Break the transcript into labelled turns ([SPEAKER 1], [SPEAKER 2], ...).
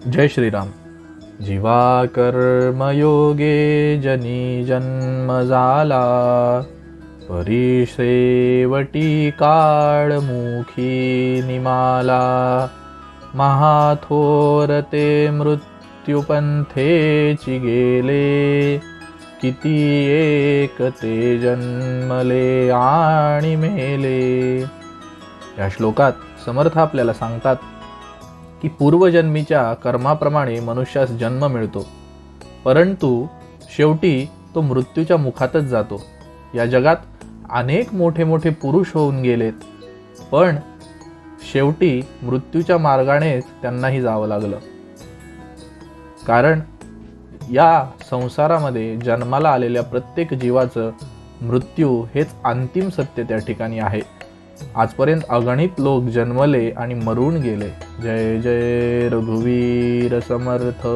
[SPEAKER 1] जय श्रीराम. जीवा कर्मयोगे जनी जन्म झाला, परिसेवटी काळमुखी निमाला. महाथोरते मृत्युपंथेची गेले, किती एक ते जन्मले आणि मेले. या श्लोकात समर्थ आपल्याला सांगतात की पूर्वजन्मीच्या कर्माप्रमाणे मनुष्यास जन्म मिळतो, परंतु शेवटी तो मृत्यूच्या मुखातच जातो. या जगात अनेक मोठे मोठे पुरुष होऊन गेलेत, पण शेवटी मृत्यूच्या मार्गानेच त्यांनाही जावं लागलं. कारण या संसारामध्ये जन्माला आलेल्या प्रत्येक जीवाचं मृत्यू हेच अंतिम सत्य त्या ठिकाणी आहे. आजपर्यंत अगणित लोक जन्मले आणि मरून गेले. जय जय रघुवीर समर्थ.